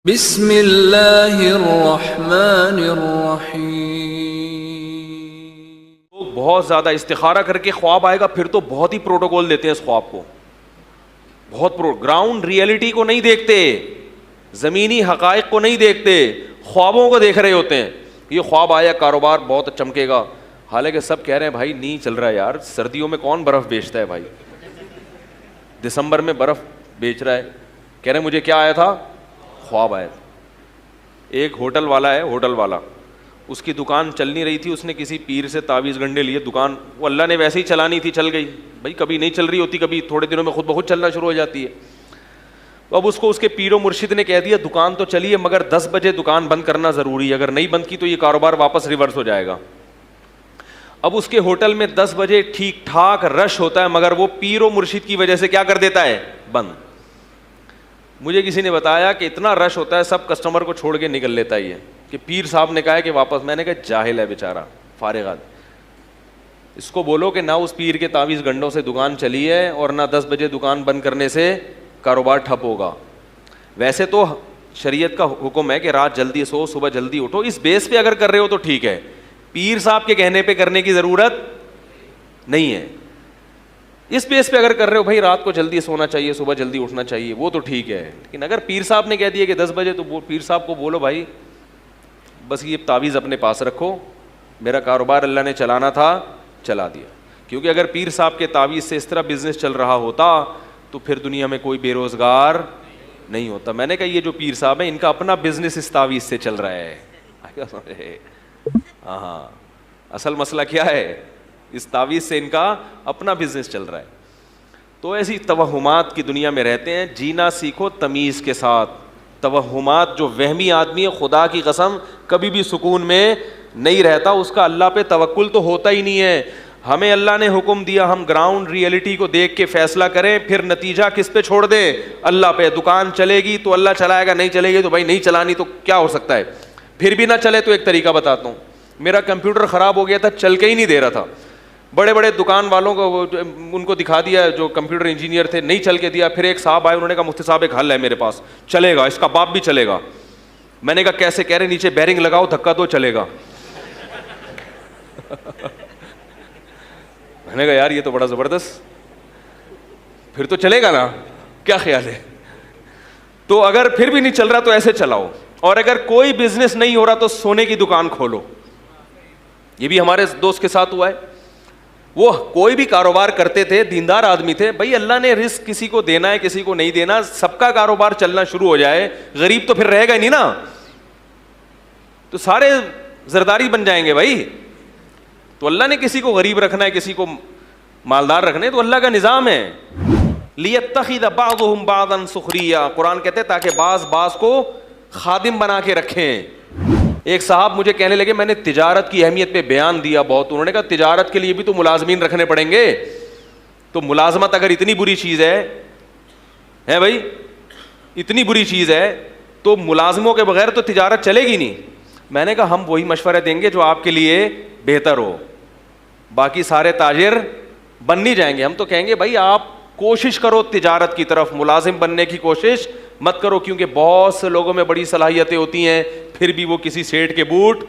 بسم اللہ الرحمن الرحیم. بہت زیادہ استخارہ کر کے خواب آئے گا، پھر تو بہت ہی پروٹوکول دیتے ہیں اس خواب کو، بہت گراؤنڈ ریئلٹی کو نہیں دیکھتے، زمینی حقائق کو نہیں دیکھتے، خوابوں کو دیکھ رہے ہوتے ہیں. یہ خواب آیا کاروبار بہت چمکے گا، حالانکہ سب کہہ رہے ہیں بھائی نہیں چل رہا ہے یار، سردیوں میں کون برف بیچتا ہے بھائی، دسمبر میں برف بیچ رہا ہے. کہہ رہے ہیں مجھے کیا آیا تھا، خواب آیا تھا. ایک ہوٹل والا ہے، ہوٹل والا، اس کی دکان چل نہیں رہی تھی، اس نے کسی پیر سے تعویذ گنڈے لیے، دکان وہ اللہ نے ویسے ہی چلانی تھی، چل گئی بھائی، کبھی نہیں چل رہی ہوتی، کبھی تھوڑے دنوں میں خود بخود چلنا شروع ہو جاتی ہے. تو اب اس کو اس کے پیر و مرشد نے کہہ دیا دکان تو چلی ہے مگر 10 بجے دکان بند کرنا ضروری ہے، اگر نہیں بند کی تو یہ کاروبار واپس ریورس ہو جائے گا. اب اس کے ہوٹل میں 10 بجے ٹھیک ٹھاک رش ہوتا ہے، مگر وہ پیر و مرشد کی وجہ سے کیا کر دیتا ہے، بند. مجھے کسی نے بتایا کہ اتنا رش ہوتا ہے سب کسٹمر کو چھوڑ کے نکل لیتا ہی ہے، کہ پیر صاحب نے کہا ہے کہ واپس. میں نے کہا جاہل ہے بیچارہ، فارغ آدمی، اس کو بولو کہ نہ اس پیر کے تعویذ گنڈوں سے دکان چلی ہے اور نہ 10 بجے دکان بند کرنے سے کاروبار ٹھپ ہوگا. ویسے تو شریعت کا حکم ہے کہ رات جلدی سو صبح جلدی اٹھو، اس بیس پہ اگر کر رہے ہو تو ٹھیک ہے، پیر صاحب کے کہنے پہ کرنے کی ضرورت نہیں ہے. اس بیس پہ اگر کر رہے ہو بھائی رات کو جلدی سونا چاہیے صبح جلدی اٹھنا چاہیے، وہ تو ٹھیک ہے. لیکن اگر پیر صاحب نے کہہ دیا کہ 10 بجے، تو وہ پیر صاحب کو بولو بھائی بس یہ تعویذ اپنے پاس رکھو، میرا کاروبار اللہ نے چلانا تھا چلا دیا. کیونکہ اگر پیر صاحب کے تعویذ سے اس طرح بزنس چل رہا ہوتا تو پھر دنیا میں کوئی بے روزگار نہیں ہوتا. میں نے کہا یہ جو پیر صاحب ہیں ان کا اپنا بزنس اس تعویذ سے چل رہا ہے. ہاں اصل مسئلہ کیا ہے، اس تعویذ سے ان کا اپنا بزنس چل رہا ہے. تو ایسی توہمات کی دنیا میں رہتے ہیں. جینا سیکھو تمیز کے ساتھ. توہمات، جو وہمی آدمی ہے خدا کی قسم کبھی بھی سکون میں نہیں رہتا، اس کا اللہ پہ توکل تو ہوتا ہی نہیں ہے. ہمیں اللہ نے حکم دیا ہم گراؤنڈ ریئلٹی کو دیکھ کے فیصلہ کریں، پھر نتیجہ کس پہ چھوڑ دیں، اللہ پہ. دکان چلے گی تو اللہ چلائے گا، نہیں چلے گی تو بھائی نہیں چلانی تو کیا ہو سکتا ہے. پھر بھی نہ چلے تو ایک طریقہ بتاتا ہوں. میرا کمپیوٹر خراب ہو گیا تھا، چل کے ہی نہیں دے رہا تھا. بڑے بڑے دکان والوں کو ان کو دکھا دیا، جو کمپیوٹر انجینئر تھے، نہیں چل کے دیا. پھر ایک صاحب آئے، انہوں نے کہا مفتی صاحب ایک حل ہے میرے پاس، چلے گا، اس کا باپ بھی چلے گا. میں نے کہا کیسے؟ کہہ رہے نیچے بیرنگ لگاؤ، دھکا دو، چلے گا. میں نے کہا یار یہ تو بڑا زبردست، پھر تو چلے گا نا، کیا خیال ہے؟ تو اگر پھر بھی نہیں چل رہا تو ایسے چلاؤ. اور اگر کوئی بزنس نہیں ہو رہا تو سونے کی دکان کھولو. یہ بھی ہمارے دوست کے ساتھ ہوا ہے. وہ کوئی بھی کاروبار کرتے تھے، دیندار آدمی تھے. بھائی اللہ نے رزق کسی کو دینا ہے کسی کو نہیں دینا، سب کا کاروبار چلنا شروع ہو جائے، غریب تو پھر رہے گا ہی نہیں نا، تو سارے زرداری بن جائیں گے بھائی. تو اللہ نے کسی کو غریب رکھنا ہے، کسی کو مالدار رکھنا ہے، تو اللہ کا نظام ہے. لیتخذ بعضهم بعضا سخریا، قرآن کہتے ہیں تاکہ بعض کو خادم بنا کے رکھیں. ایک صاحب مجھے کہنے لگے، میں نے تجارت کی اہمیت پہ بیان دیا بہت، انہوں نے کہا تجارت کے لیے بھی تو ملازمین رکھنے پڑیں گے. تو ملازمت اگر اتنی بری چیز ہے بھائی، اتنی بری چیز ہے تو ملازموں کے بغیر تو تجارت چلے گی نہیں. میں نے کہا ہم وہی مشورہ دیں گے جو آپ کے لیے بہتر ہو، باقی سارے تاجر بن نہیں جائیں گے. ہم تو کہیں گے بھائی آپ کوشش کرو تجارت کی طرف، ملازم بننے کی کوشش مت کرو، کیونکہ بہت سے لوگوں میں بڑی صلاحیتیں ہوتی ہیں پھر بھی وہ کسی سیٹ کے بوٹ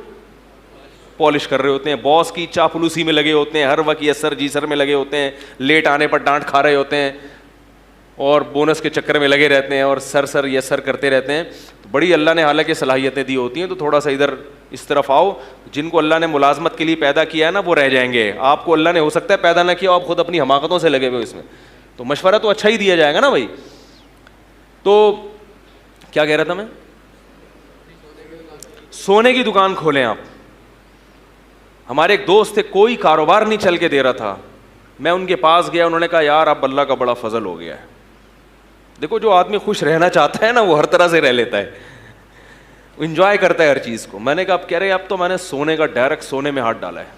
پالش کر رہے ہوتے ہیں، باس کی چاپلوسی میں لگے ہوتے ہیں، ہر وقت یس سر جی سر میں لگے ہوتے ہیں، لیٹ آنے پر ڈانٹ کھا رہے ہوتے ہیں اور بونس کے چکر میں لگے رہتے ہیں اور سر یس سر کرتے رہتے ہیں. بڑی اللہ نے حالانکہ صلاحیتیں دی ہوتی ہیں، تو تھوڑا سا ادھر اس طرف آؤ. جن کو اللہ نے ملازمت کے لیے پیدا کیا ہے نا وہ رہ جائیں گے. آپ کو اللہ نے ہو سکتا ہے پیدا نہ کیا، آپ خود اپنی حماقتوں سے لگے ہوئے اس میں، تو مشورہ تو اچھا ہی دیا جائے گا نا بھائی. تو کیا کہہ رہا تھا میں، سونے کی دکان کھولیں آپ. ہمارے ایک دوست تھے، کوئی کاروبار نہیں چل کے دے رہا تھا. میں ان کے پاس گیا، انہوں نے کہا یار اب اللہ کا بڑا فضل ہو گیا ہے. دیکھو جو آدمی خوش رہنا چاہتا ہے نا وہ ہر طرح سے رہ لیتا ہے، انجوائے کرتا ہے ہر چیز کو. میں نے کہا اب کہہ رہے اب تو میں نے سونے کا ڈائریکٹ سونے میں ہاتھ ڈالا ہے.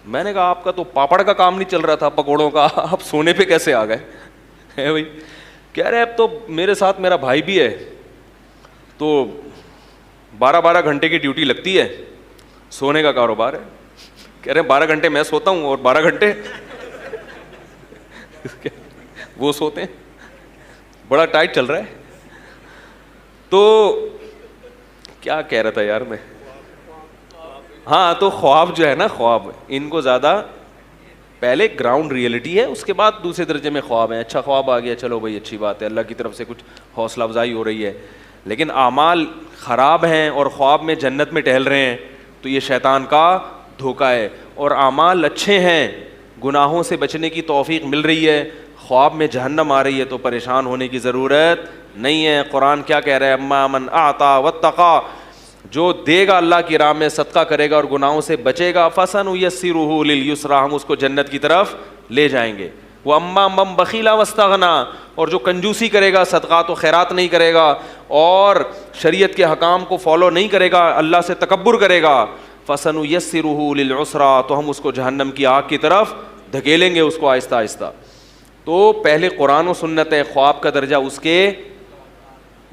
میں نے کہا آپ کا تو پاپڑ کا کام نہیں چل رہا تھا پکوڑوں کا، آپ سونے پہ کیسے آ گئے ہے بھائی؟ کہہ رہے اب تو میرے ساتھ میرا بھائی بھی ہے، تو 12 گھنٹے کی ڈیوٹی لگتی ہے، سونے کا کاروبار ہے. کہہ رہے 12 گھنٹے میں سوتا ہوں اور 12 گھنٹے وہ سوتے ہیں. بڑا ٹائٹ چل رہا ہے. تو کیا کہہ رہا تھا یار میں, ہاں تو خواب جو ہے نا, خواب ان کو زیادہ پہلے گراؤنڈ ریئلٹی ہے, اس کے بعد دوسرے درجے میں خواب ہیں. اچھا خواب آ گیا, چلو بھائی اچھی بات ہے, اللہ کی طرف سے کچھ حوصلہ افزائی ہو رہی ہے. لیکن اعمال خراب ہیں اور خواب میں جنت میں ٹہل رہے ہیں تو یہ شیطان کا دھوکہ ہے. اور اعمال اچھے ہیں, گناہوں سے بچنے کی توفیق مل رہی ہے, خواب میں جہنم آ رہی ہے تو پریشان ہونے کی ضرورت نہیں ہے. قرآن کیا کہہ رہا ہے, اما من اعطا واتقا, جو دے گا اللہ کی راہ میں, صدقہ کرے گا اور گناہوں سے بچے گا, فسنیسرہ للیسرا, ہم اس کو جنت کی طرف لے جائیں گے. وہ اما من بخیل واستغنی, اور جو کنجوسی کرے گا, صدقات و خیرات نہیں کرے گا اور شریعت کے حکام کو فالو نہیں کرے گا, اللہ سے تکبر کرے گا, فسنیسرہ للعسرا, تو ہم اس کو جہنم کی آگ کی طرف دھکیلیں گے اس کو آہستہ آہستہ. تو پہلے قرآن و سنت ہے, خواب کا درجہ اس کے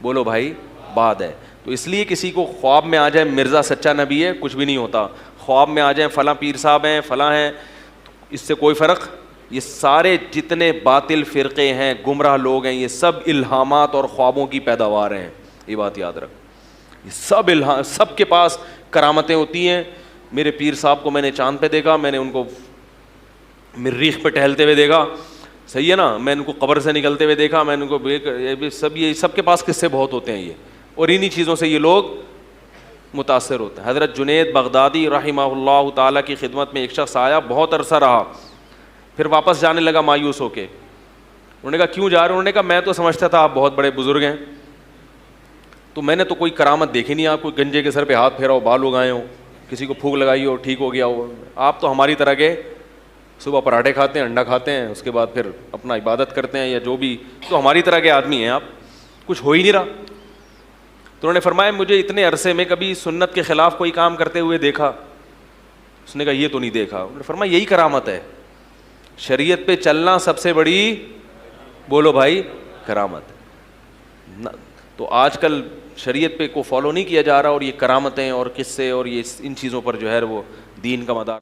بولو بھائی بعد ہے. تو اس لیے کسی کو خواب میں آ جائے مرزا سچا نبی ہے, کچھ بھی نہیں ہوتا. خواب میں آ جائیں فلاں پیر صاحب ہیں, فلاں ہیں, اس سے کوئی فرق. یہ سارے جتنے باطل فرقے ہیں, گمراہ لوگ ہیں, یہ سب الہامات اور خوابوں کی پیداوار ہیں. یہ بات یاد رکھ, یہ سب سب کے پاس کرامتیں ہوتی ہیں. میرے پیر صاحب کو میں نے چاند پہ دیکھا, میں نے ان کو مریخ پہ ٹہلتے ہوئے دیکھا, صحیح ہے نا, میں ان کو قبر سے نکلتے ہوئے دیکھا, میں ان کو یہ سب کے پاس قصے بہت ہوتے ہیں یہ, اور انہی چیزوں سے یہ لوگ متاثر ہوتے ہیں. حضرت جنید بغدادی رحمہ اللہ تعالیٰ کی خدمت میں ایک شخص آیا, بہت عرصہ رہا, پھر واپس جانے لگا مایوس ہو کے. انہوں نے کہا کیوں جا رہے ہیں؟ انہوں نے کہا میں تو سمجھتا تھا آپ بہت بڑے بزرگ ہیں, تو میں نے تو کوئی کرامت دیکھی نہیں, آپ کوئی گنجے کے سر پہ ہاتھ پھیرا ہو, بال اگائے ہوں, کسی کو پھونک لگائی ہو ٹھیک ہو گیا ہو. آپ تو ہماری طرح کے صبح پراٹھے کھاتے ہیں, انڈا کھاتے ہیں, اس کے بعد پھر اپنا عبادت کرتے ہیں یا جو بھی, تو ہماری طرح کے آدمی ہیں آپ, کچھ ہو ہی نہیں رہا. تو انہوں نے فرمایا مجھے اتنے عرصے میں کبھی سنت کے خلاف کوئی کام کرتے ہوئے دیکھا. اس نے کہا یہ تو نہیں دیکھا. انہوں نے فرمایا یہی کرامت ہے, شریعت پہ چلنا سب سے بڑی بولو بھائی کرامت ہے. تو آج کل شریعت پہ کو فالو نہیں کیا جا رہا, اور یہ کرامتیں اور قصے اور یہ ان چیزوں پر جو ہے وہ دین کا مدار.